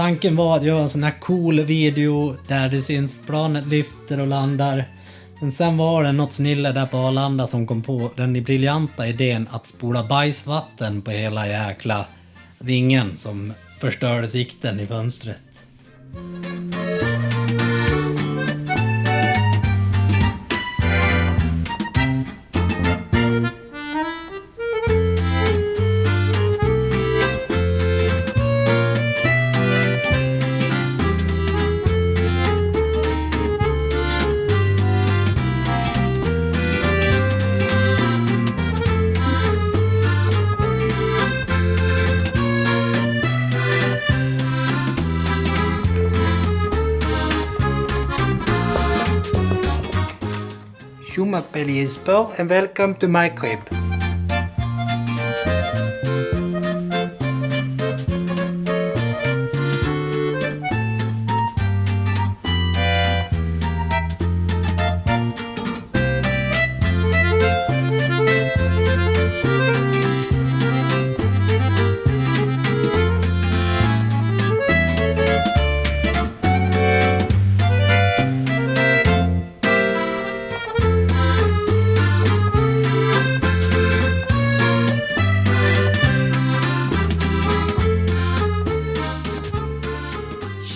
tanken var att göra en sån här cool video där det syns planet lyfter och landar. Men sen var det något snille där på Arlanda som kom på den briljanta idén att spola bajsvatten på hela jäkla vingen som förstörde sikten i fönstret. Schumacher Jesper and welcome to my crib.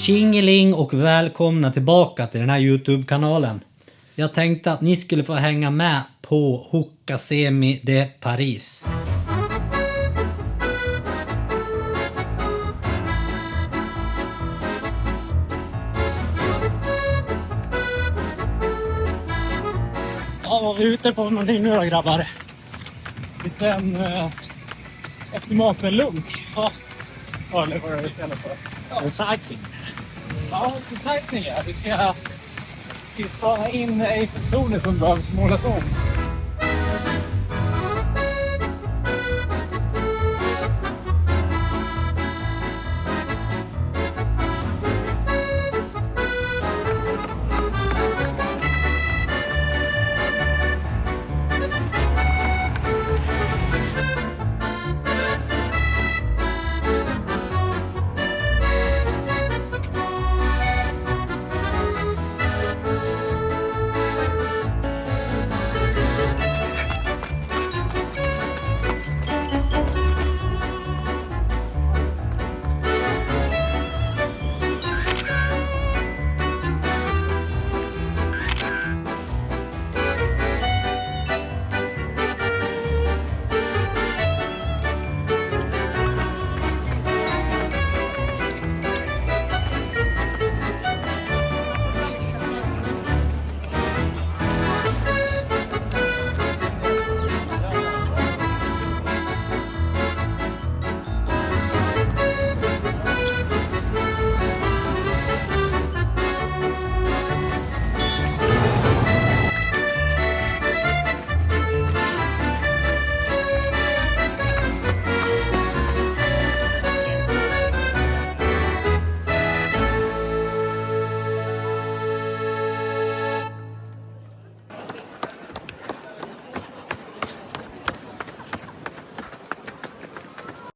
Tjingeling och välkomna tillbaka till den här YouTube-kanalen. Jag tänkte att ni skulle få hänga med på Hoka Semi de Paris. Ja, var vi ute på någonting nu då, grabbar? Liten eftermat med lunk. Ja, eller vad är det istället för? Ja, sightseeing. Ja, sightseeing, ja. Vi ska spara in Eiffeltornet som behövs målas om.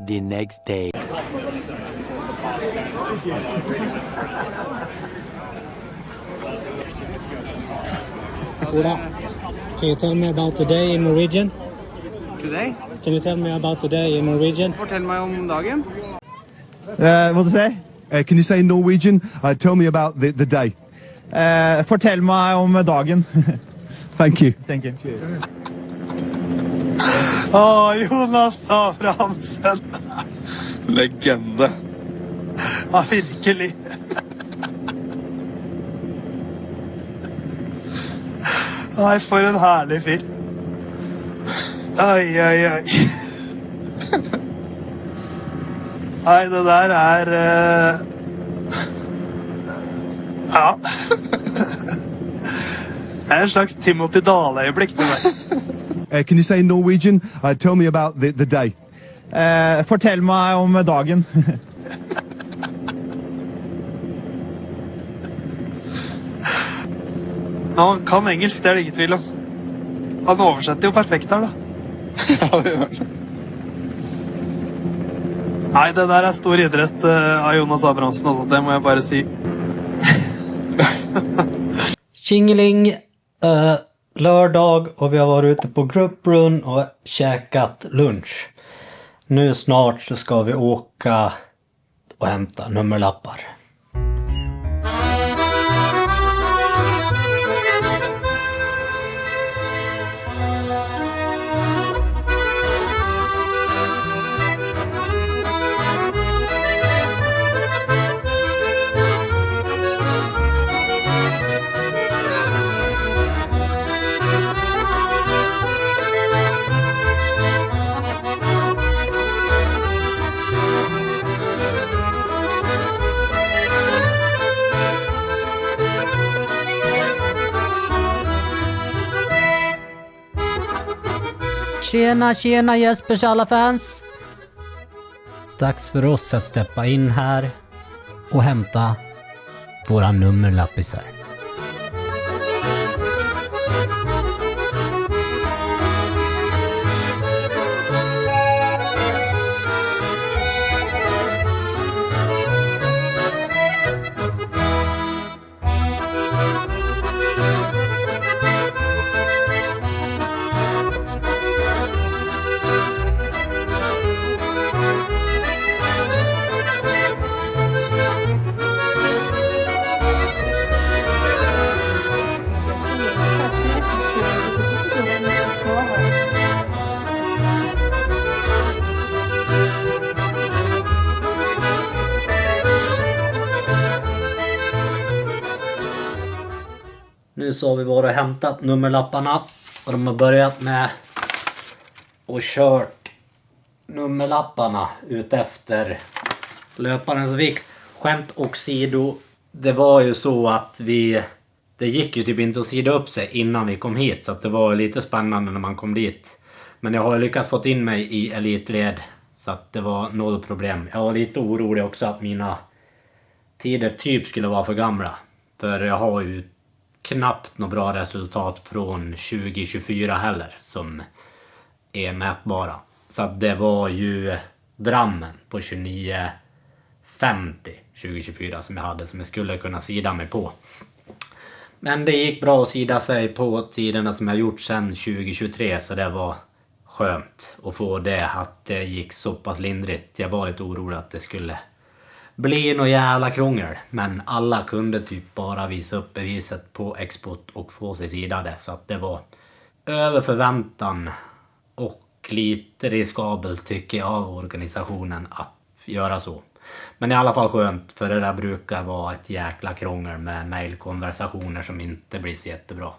The next day. Ola, can you tell me about today in Norwegian? Today? Can you tell me about today in Norwegian? Fortell meg om dagen. What to say? Can you say in Norwegian? Tell me about the day. Fortell meg om dagen. Thank you. Thank you. Jonas Abrahamsen. Legende. Ja, virkelig. Nei, for en herlig film. Oi. Nei, det der er... Ja. Det er en slags Timothy Dahl-øyeblikk, det der. Can you say in Norwegian? Tell me about the day. Fortell meg om dagen. Ja, han kan engelsk, det er det ingen tvil om. Han oversetter jo perfekt her, da. Ja, det gjør det. Nej, det där är stor idrott av Jonas Abrahamsson, alltså, det må jag bara säga. Tjingeling, lördag och vi har varit ute på Group Run och käkat lunch. Nu snart så ska vi åka och hämta nummerlappar. Tjena Jespers alla fans! Dags för oss att steppa in här och hämta våra nummerlappisar. Nu så har vi varit och hämtat nummerlapparna och de har börjat med och kört nummerlapparna ut efter löparens vikt. Skämt åsido, det var ju så att det gick ju typ inte att sida upp sig innan vi kom hit, så att det var lite spännande när man kom dit. Men jag har lyckats fått in mig i elitled så att det var noll problem. Jag var lite orolig också att mina tider typ skulle vara för gamla, för jag har ju knappt något bra resultat från 2024 heller som är mätbara. Så att det var ju Drammen på 29:50 2024 som jag hade, som jag skulle kunna sida mig på. Men det gick bra att sida sig på tiderna som jag gjort sedan 2023, så det var skönt att få det, att det gick så pass lindrigt. Jag var lite orolig att det skulle bli något jävla krångel, men alla kunde typ bara visa upp beviset på export och få sig sidade, så att det var över förväntan och lite riskabelt tycker jag av organisationen att göra så. Men i alla fall skönt, för det där brukar vara ett jäkla krångel med mejlkonversationer som inte blir så jättebra.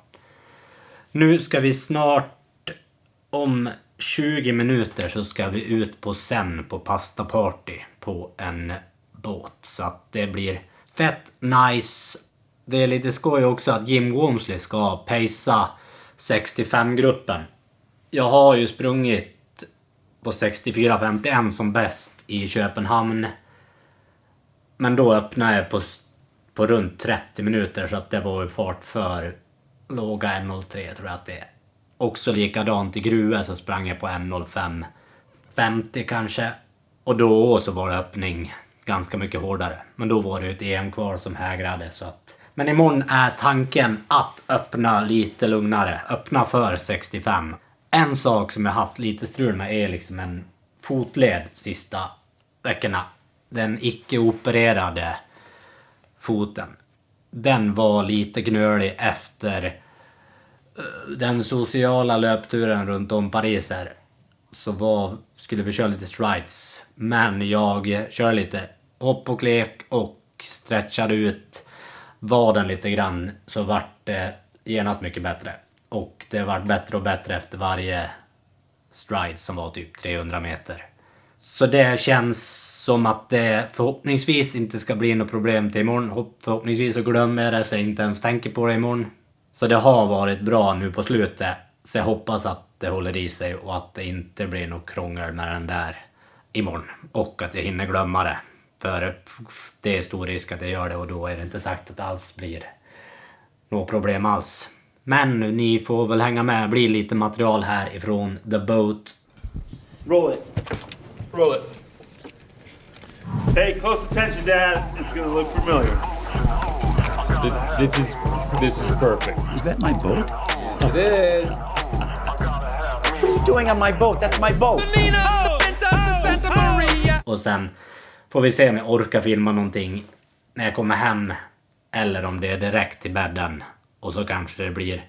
Nu ska vi snart, om 20 minuter så ska vi ut på Sen på pastaparty på en båt, så att det blir fett nice. Det är lite skoj också att Jim Wormsley ska pejsa 65-gruppen. Jag har ju sprungit på 64:51 som bäst i Köpenhamn, men då öppnade jag på runt 30 minuter, så att det var ju fart för låga 1:03 tror jag att det är. Också likadant i Grue så sprang jag på 1:05:50 kanske, och då så var det öppning ganska mycket hårdare. Men då var det ett EM kvar som hägrade, så att. Men imorgon är tanken att öppna lite lugnare. Öppna för 65. En sak som jag haft lite strul med är liksom en fotled sista veckorna. Den icke-opererade foten. Den var lite gnölig efter den sociala löpturen runt om Paris här. Så skulle vi köra lite strides. Men jag kör lite hopp och lek och stretchade ut vaden lite grann, så vart det genast mycket bättre. Och det vart bättre och bättre efter varje stride som var typ 300 meter. Så det känns som att det förhoppningsvis inte ska bli något problem till imorgon. Förhoppningsvis så glömmer jag det så jag inte ens tänker på det imorgon. Så det har varit bra nu på slutet. Så jag hoppas att det håller i sig och att det inte blir något krångel med den där imorgon. Och att jag hinner glömma det. För det är stor risk att jag gör det, och då är det inte sagt att det alls blir något problem alls. Men ni får väl hänga med. Det blir lite material här ifrån The Boat. Roll it. Roll it. Pay close attention, Dad. It's gonna look familiar. This is perfect. Is that my boat? It is. What are you doing on my boat? That's my boat! Och sen får vi se om jag orkar filma någonting när jag kommer hem. Eller om det är direkt till bädden. Och så kanske det blir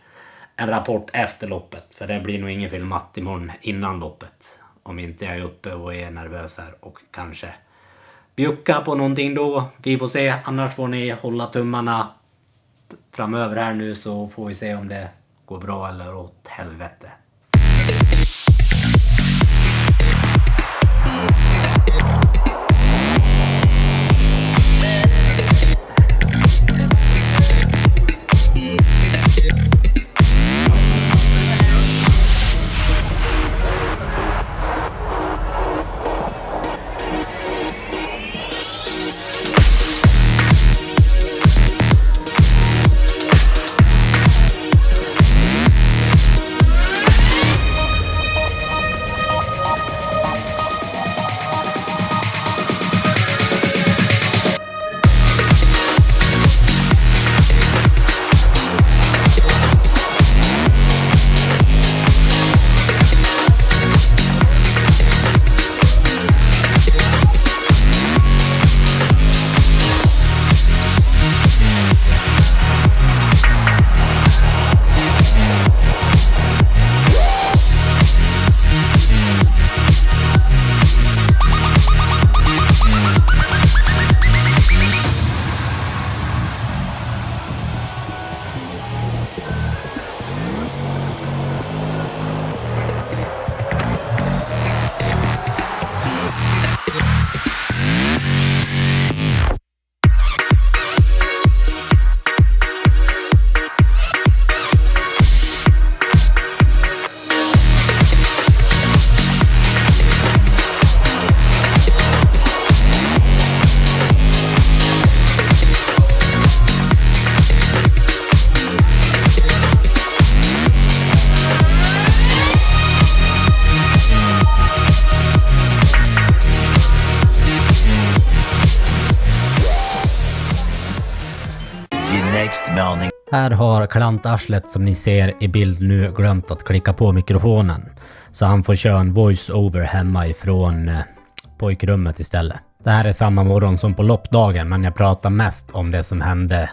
en rapport efter loppet. För det blir nog ingen filmat imorgon innan loppet. Om inte jag är uppe och är nervös här. Och kanske bjucka på någonting då. Vi får se. Annars får ni hålla tummarna framöver här nu. Så får vi se om det går bra eller åt helvete. Här har klantarslet som ni ser i bild nu glömt att klicka på mikrofonen. Så han får köra en voice-over hemma ifrån pojkrummet istället. Det här är samma morgon som på loppdagen, men jag pratar mest om det som hände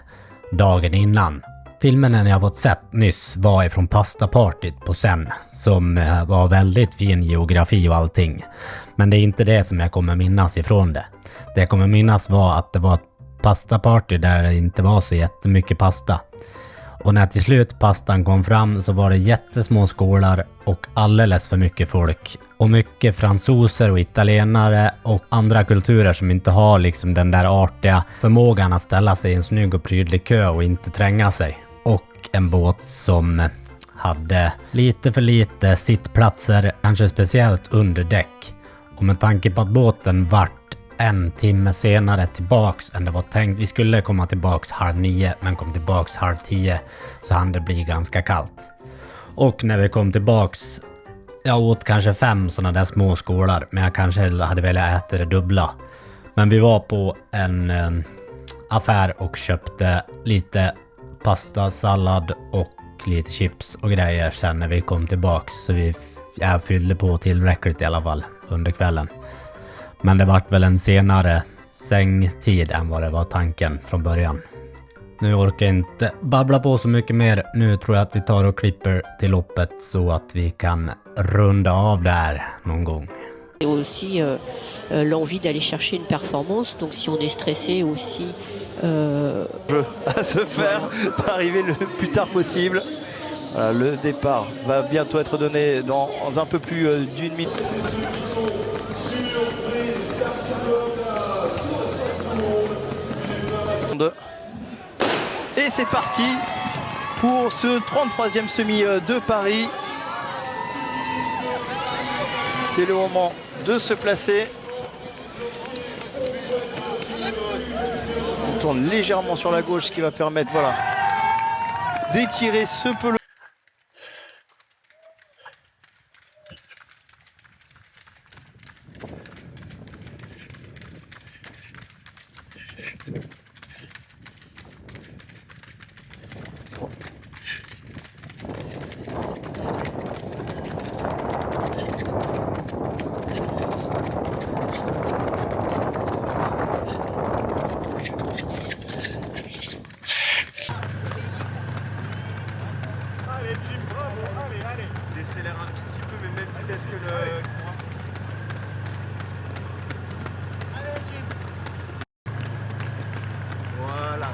dagen innan. Filmen jag fått sett nyss var ifrån pastapartyt på Sen, som var väldigt fin geografi och allting. Men det är inte det som jag kommer minnas ifrån det. Det jag kommer minnas var att det var ett pastaparty där det inte var så jättemycket pasta. Och när till slut pastan kom fram så var det jättesmå skålar och alldeles för mycket folk. Och mycket fransoser och italienare och andra kulturer som inte har liksom den där artiga förmågan att ställa sig i en snygg och prydlig kö och inte tränga sig. Och en båt som hade lite för lite sittplatser, kanske speciellt under däck. Och med tanke på att båten vart en timme senare tillbaks än det var tänkt. Vi skulle komma tillbaks 8:30 men kom tillbaks 9:30, så hann det bli ganska kallt. Och när vi kom tillbaks, jag åt kanske 5 sådana där små skålar, men jag kanske hade velat äta det dubbla. Men vi var på en affär och köpte lite pasta, sallad och lite chips och grejer sen när vi kom tillbaks, så jag fyllde på tillräckligt i alla fall under kvällen. Men det vart väl en senare sängtid än vad det var tanken från början. Nu orkar jag inte babbla på så mycket mer. Nu tror jag att vi tar och klipper till loppet så att vi kan runda av där någon gång. Et aussi l'envie d'aller chercher une performance. Donc si on est stressé aussi... à se faire, d'arriver le plus tard possible. Voilà, le départ va bientôt être donné dans un peu plus d'une minute. Et c'est parti pour ce 33e semi de Paris. C'est le moment de se placer. On tourne légèrement sur la gauche, ce qui va permettre, voilà, d'étirer ce peloton. Décélère un tout petit peu, mais même vitesse que le courant. Voilà.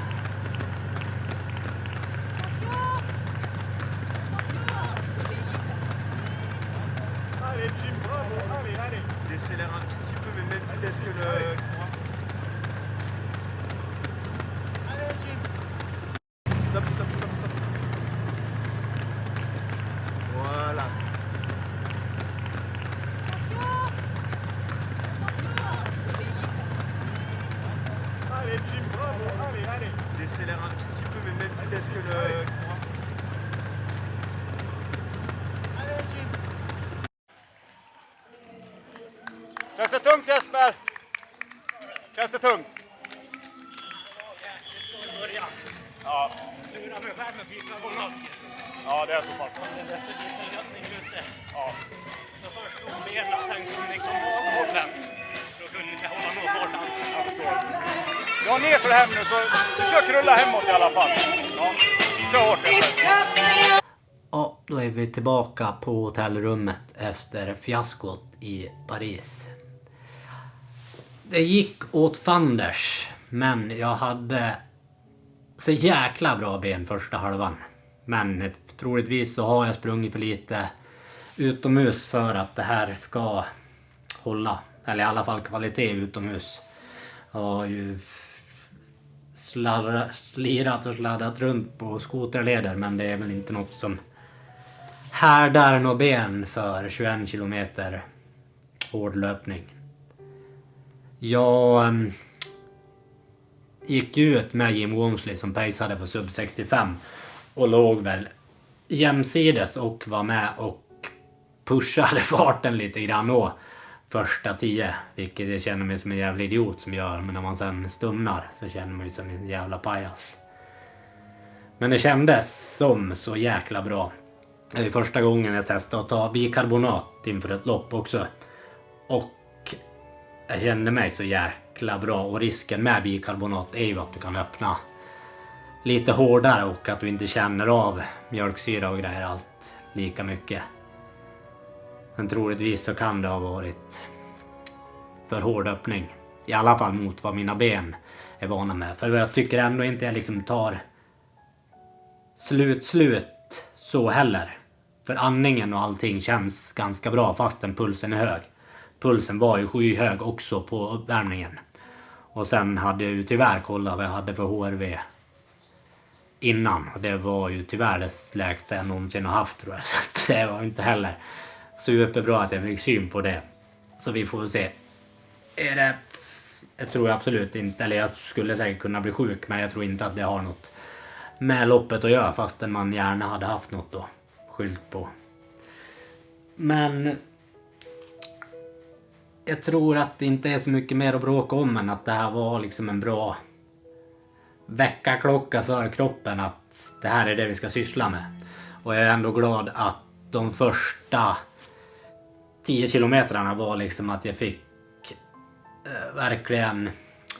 Décélère un tout petit peu, mais même vitesse que le courant. Stop, stop, stop, stop. Voilà. Décélère un tout petit peu, mais même vitesse que le courant. Känns det tungt, Jesper? Känns det tungt? Ja. Ja, det är så pass. Ja. Så först kom benen, sen kom liksom maghållen. Då kunde jag hålla någon fart alls. Jag har ner för hem nu, så försök rulla hemåt i alla fall. Ja. Kör hårt, Jesper. Ja, då är vi tillbaka på hotellrummet efter fiaskot i Paris. Det gick åt fanders, men jag hade så jäkla bra ben första halvan. Men troligtvis så har jag sprungit för lite utomhus för att det här ska hålla. Eller i alla fall kvalitet utomhus. Jag har ju slirat och sladdat runt på skoterleder, men det är väl inte något som härdar några ben för 21 kilometer hård löpning. Jag gick ut med Jim Walmsley som paceade på sub 65 och låg väl jämsides och var med och pushade farten lite grann då första 10, vilket jag känner mig som en jävla idiot som gör, men när man sen stumnar så känner man ju som en jävla pajas. Men det kändes som så jäkla bra. Det är första gången jag testade att ta bikarbonat inför ett lopp också, och jag kände mig så jäkla bra. Och risken med bikarbonat är ju att du kan öppna lite hårdare och att du inte känner av mjölksyra och grejer allt lika mycket. Men troligtvis så kan det ha varit för hård öppning. I alla fall mot vad mina ben är vana med. För jag tycker ändå inte jag liksom tar slut så heller. För andningen och allting känns ganska bra fastän pulsen är hög. Pulsen var ju skyhög också på uppvärmningen. Och sen hade jag ju tyvärr kollat vad jag hade för HRV innan. Och det var ju tyvärr det lägsta jag någonsin har haft, tror jag. Så det var inte heller superbra att jag fick syn på det. Så vi får se. Jag tror absolut inte, eller jag skulle säkert kunna bli sjuk, men jag tror inte att det har något med loppet att göra, fastän man gärna hade haft något då skylt på. Men jag tror att det inte är så mycket mer att bråka om än att det här var liksom en bra väckarklocka för kroppen, att det här är det vi ska syssla med. Och jag är ändå glad att de första 10 kilometrarna var liksom att jag fick verkligen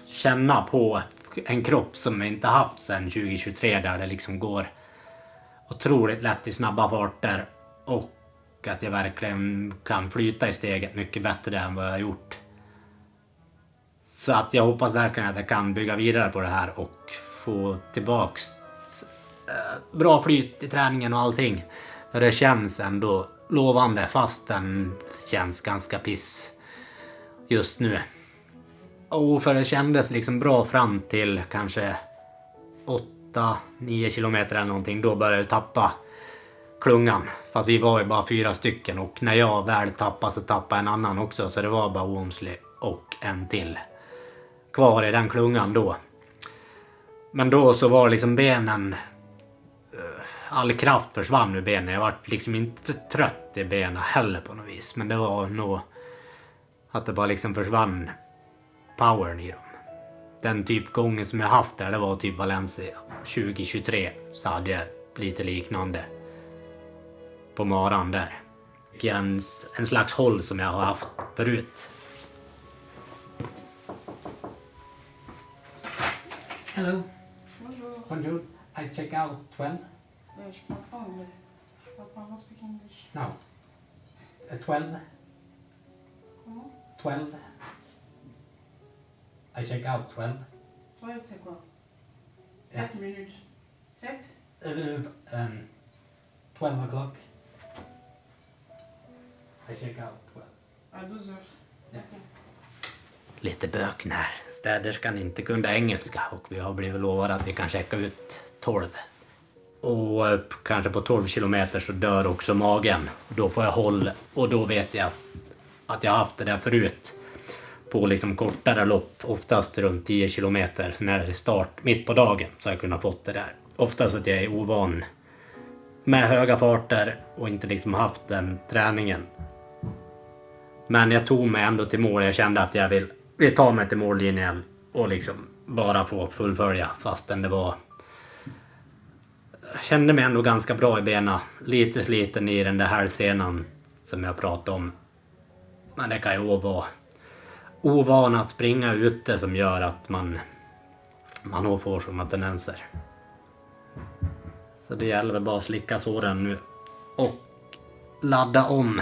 känna på en kropp som jag inte haft sedan 2023, där det liksom går otroligt lätt i snabba farter, och att jag verkligen kan flyta i steget mycket bättre än vad jag har gjort. Så att jag hoppas verkligen att jag kan bygga vidare på det här och få tillbaks bra flyt i träningen och allting. För det känns ändå lovande, fast den känns ganska piss just nu. Och för det kändes liksom bra fram till kanske 8-9 kilometer eller någonting. Då började jag tappa klungan. Fast vi var ju bara 4 stycken, och när jag väl tappade så tappade en annan också. Så det var bara Walmsley och en till kvar i den klungan då. Men då så var liksom benen, all kraft försvann ur benen. Jag var liksom inte trött i benen heller på något vis. Men det var nog att det bara liksom försvann powern i dem. Den typ gången som jag haft där, det var typ Valencia 2023, så hade jag lite liknande på maran där. En slags håll som jag har haft förut. Hello. Bonjour. Bonjour. I check out 12. Je parle pas anglais. Je parle pas speak English. No. 12. Comment? 12. I check out 12. 12 c'est quoi? 7 minutes. 6? 12 o'clock. I check out 12. À 12 heures. Ja. Lite böken här. Städerskan inte kunde engelska och vi har blivit lovade att vi kan checka ut 12. Och kanske på 12 kilometer så dör också magen. Då får jag håll och då vet jag att jag har haft det där förut. På liksom kortare lopp, oftast runt 10 kilometer. Så när det är start mitt på dagen så har jag kunnat fått det där. Oftast att jag är ovan med höga farter och inte liksom haft den träningen. Men jag tog mig ändå till mål. Jag kände att jag vill ta mig till mållinjen och liksom bara få fullfölja. Fastän det var... Jag kände mig ändå ganska bra i benen. Lite sliten i den där hälsenan som jag pratade om. Men det kan ju vara ovan att springa ute som gör att man får sådana tendenser. Så det gäller väl bara att slicka såren nu och ladda om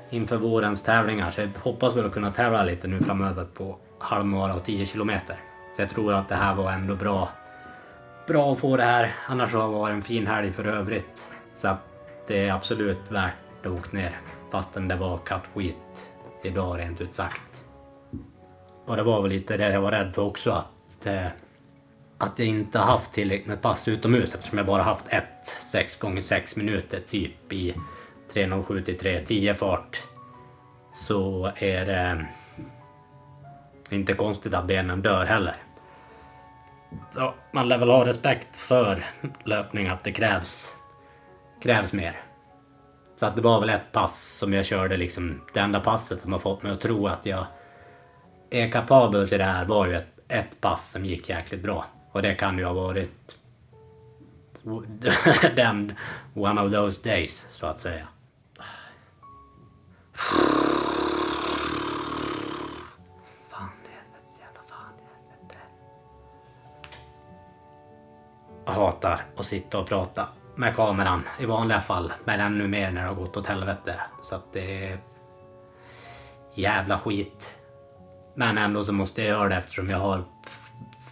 inför vårens tävlingar. Så jag hoppas väl att kunna tävla lite nu framöver på halvmara och 10 kilometer. Så jag tror att det här var ändå bra att få det här. Annars har det varit en fin helg för övrigt. Så att det är absolut värt att åka ner. Fastän det var kattskit idag rent ut sagt. Och det var väl lite det jag var rädd för också. Att jag inte haft tillräckligt med pass utomhus. Eftersom jag bara haft 6x6 minuter typ i 3.07 till 3.10 fart. Så är det inte konstigt att benen dör heller. Så man lär väl ha respekt för löpning, att det krävs mer. Så att det var väl ett pass som jag körde liksom. Det enda passet som har fått mig att tro att jag är kapabel till det här var ju ett pass som gick jäkligt bra. Och det kan ju ha varit den one of those days så att säga. Jag hatar att sitta och prata med kameran i vanliga fall. Men ännu mer när det har gått åt helvete. Så att det är jävla skit. Men ändå så måste jag göra det eftersom jag har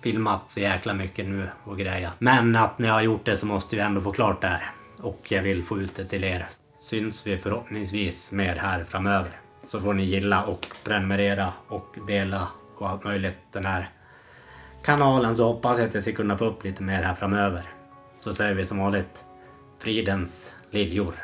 filmat så jäkla mycket nu och grejer. Men att när jag har gjort det så måste jag ändå få klart det här. Och jag vill få ut det till er. Syns vi förhoppningsvis mer här framöver. Så får ni gilla och prenumerera och dela och allt möjligt den här kanalen, så hoppas jag att jag ska kunna få upp lite mer här framöver. Så säger vi som vanligt, fridens liljor.